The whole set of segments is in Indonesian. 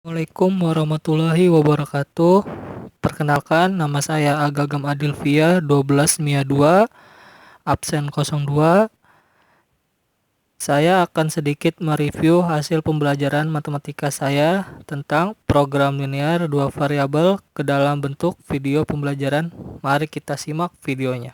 Assalamualaikum warahmatullahi wabarakatuh. Perkenalkan, nama saya Agagam Adilvia 12 Mia 2, absen 02. Saya akan sedikit mereview hasil pembelajaran matematika saya tentang program linear dua variabel ke dalam bentuk video pembelajaran. Mari kita simak videonya.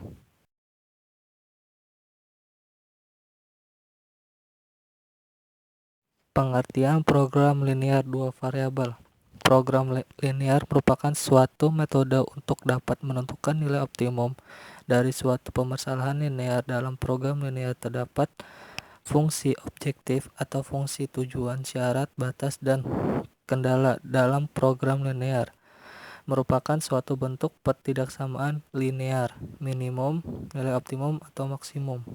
Pengertian program linear dua variabel. Program linear merupakan suatu metode untuk dapat menentukan nilai optimum dari suatu permasalahan linear. Dalam program linear terdapat fungsi objektif atau fungsi tujuan, syarat, batas, dan kendala. Dalam program linear merupakan suatu bentuk pertidaksamaan linear, minimum, nilai optimum, atau maksimum.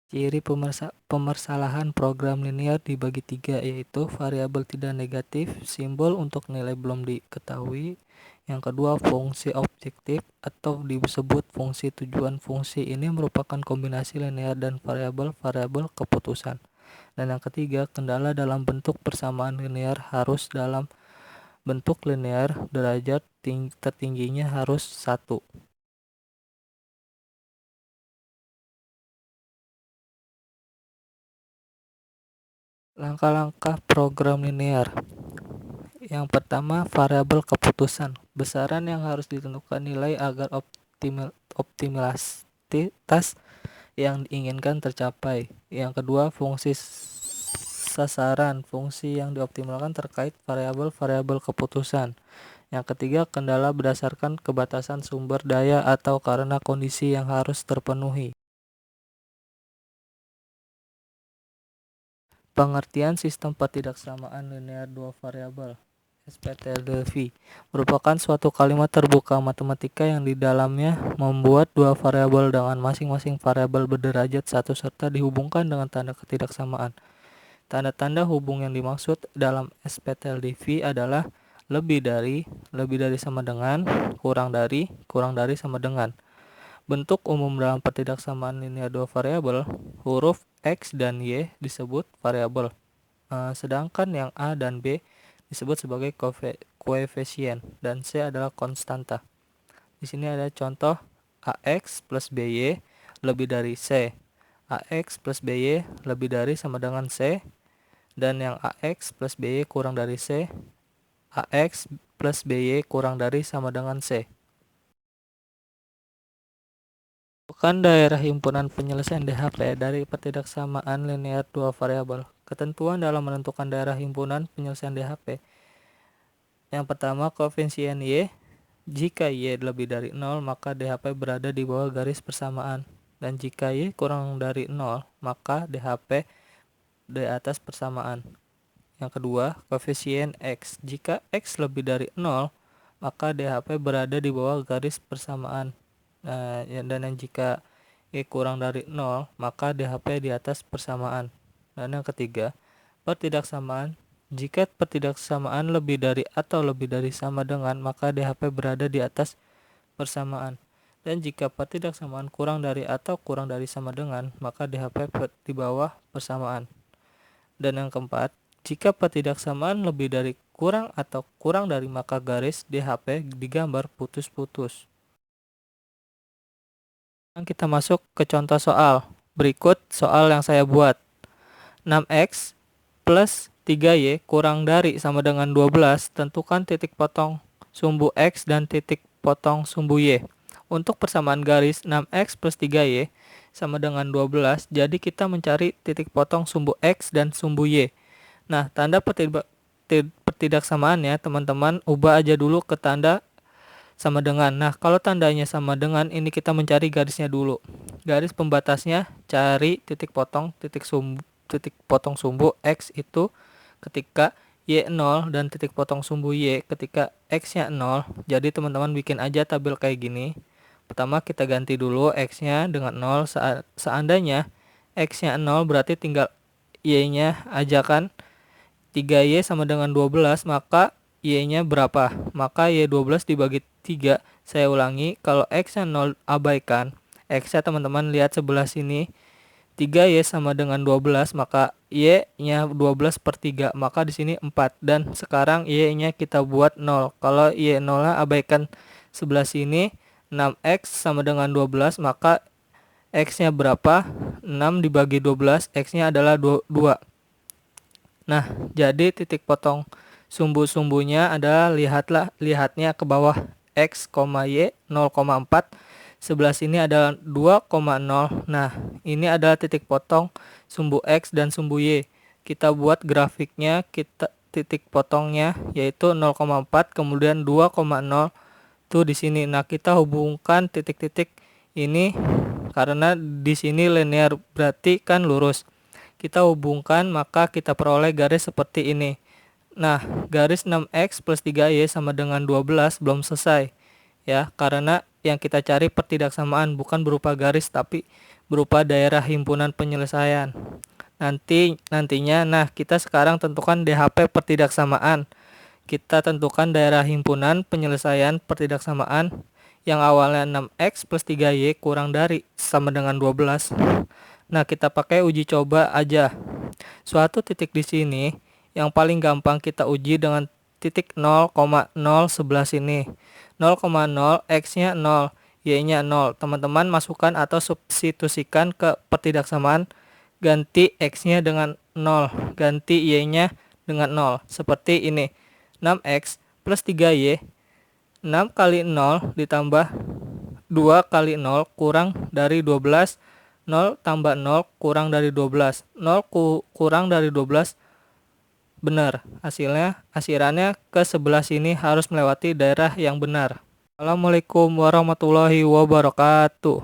Ciri pemasalahan program linear dibagi tiga, yaitu variabel tidak negatif, simbol untuk nilai belum diketahui. Yang kedua, fungsi objektif atau disebut fungsi tujuan. Fungsi ini merupakan kombinasi linear dan variabel-variabel keputusan. Dan yang ketiga, kendala dalam bentuk persamaan linear harus dalam bentuk linear, derajat tertingginya harus 1. Langkah-langkah program linear. Yang pertama, variabel keputusan. Besaran yang harus ditentukan nilai agar optimalitas yang diinginkan tercapai. Yang kedua, fungsi sasaran. Fungsi yang dioptimalkan terkait variabel-variabel keputusan. Yang ketiga, kendala berdasarkan kebatasan sumber daya atau karena kondisi yang harus terpenuhi. Pengertian sistem pertidaksamaan linear dua variabel (SPTLDV) merupakan suatu kalimat terbuka matematika yang di dalamnya membuat dua variabel dengan masing-masing variabel berderajat 1 serta dihubungkan dengan tanda ketidaksamaan. Tanda-tanda hubung yang dimaksud dalam SPTLDV adalah lebih dari sama dengan, kurang dari sama dengan. Bentuk umum dalam pertidaksamaan linear dua variabel, huruf X dan Y disebut variabel, sedangkan yang A dan B disebut sebagai koefisien dan C adalah konstanta. Di sini ada contoh AX plus BY lebih dari C. AX plus BY lebih dari sama dengan C, dan yang AX plus BY kurang dari C, AX plus BY kurang dari sama dengan C. Bukan daerah himpunan penyelesaian DHP dari pertidaksamaan linear dua variabel. Ketentuan dalam menentukan daerah himpunan penyelesaian DHP. Yang pertama, koefisien Y. Jika Y lebih dari 0, maka DHP berada di bawah garis persamaan. Dan jika Y kurang dari 0, maka DHP di atas persamaan. Yang kedua, koefisien X. Jika X lebih dari 0, maka DHP berada di bawah garis persamaan. Dan yang jika Y kurang dari 0, maka DHP di atas persamaan. Dan yang ketiga, pertidaksamaan. Jika pertidaksamaan lebih dari atau lebih dari sama dengan, maka DHP berada di atas persamaan. Dan jika pertidaksamaan kurang dari atau kurang dari sama dengan, maka DHP di bawah persamaan. Dan yang keempat, jika pertidaksamaan lebih dari kurang atau kurang dari, maka garis DHP digambar putus-putus. Kita masuk ke contoh soal. Berikut soal yang saya buat. 6x plus 3y kurang dari sama dengan 12. Tentukan titik potong sumbu x dan titik potong sumbu y. Untuk persamaan garis 6x plus 3y sama dengan 12. Jadi kita mencari titik potong sumbu x dan sumbu y. Nah, tanda pertidaksamaannya teman-teman ubah aja dulu ke tanda sama dengan. Nah, kalau tandanya sama dengan, ini kita mencari garisnya dulu. Garis pembatasnya cari titik potong sumbu X itu ketika Y 0 dan titik potong sumbu Y ketika X-nya 0. Jadi teman-teman bikin aja tabel kayak gini. Pertama kita ganti dulu X-nya dengan 0. Seandainya X-nya 0 berarti tinggal Y-nya aja kan. 3Y sama dengan 12, maka Y-nya berapa? Maka Y 12 dibagi 3. Saya ulangi, kalau X-nya 0 abaikan, X-nya teman-teman lihat sebelah sini. 3Y sama dengan 12, maka Y-nya 12 per 3, maka di sini 4. Dan sekarang Y-nya kita buat 0. Kalau Y 0-nya abaikan sebelah sini, 6X sama dengan 12, maka X-nya berapa? 6 dibagi 12, X-nya adalah 2. Nah, jadi titik potong sumbu-sumbunya adalah lihatnya ke bawah X, Y 0,4. Sebelah sini adalah 2,0. Nah, ini adalah titik potong sumbu X dan sumbu Y. Kita buat grafiknya, titik potongnya yaitu 0,4 kemudian 2,0 tuh di sini. Nah, kita hubungkan titik-titik ini karena di sini linear berarti kan lurus. Kita hubungkan maka kita peroleh garis seperti ini. Nah, garis 6X plus 3Y sama dengan 12 belum selesai. Ya, karena yang kita cari pertidaksamaan bukan berupa garis tapi berupa daerah himpunan penyelesaian. Nantinya, kita sekarang tentukan DHP pertidaksamaan. Kita tentukan daerah himpunan penyelesaian pertidaksamaan yang awalnya 6X plus 3Y kurang dari sama dengan 12. Nah, kita pakai uji coba aja. Suatu titik di sini yang paling gampang kita uji dengan titik 0,0 sebelah sini. 0,0 X-nya 0, Y-nya 0. Teman-teman masukkan atau substitusikan ke pertidaksamaan, ganti X-nya dengan 0, ganti Y-nya dengan 0. Seperti ini. 6X plus 3Y, 6 kali 0 ditambah 2 kali 0 kurang dari 12. 0 tambah 0 kurang dari 12. 0 kurang dari 12 benar. Akhirannya ke sebelah sini harus melewati daerah yang benar. Assalamualaikum warahmatullahi wabarakatuh.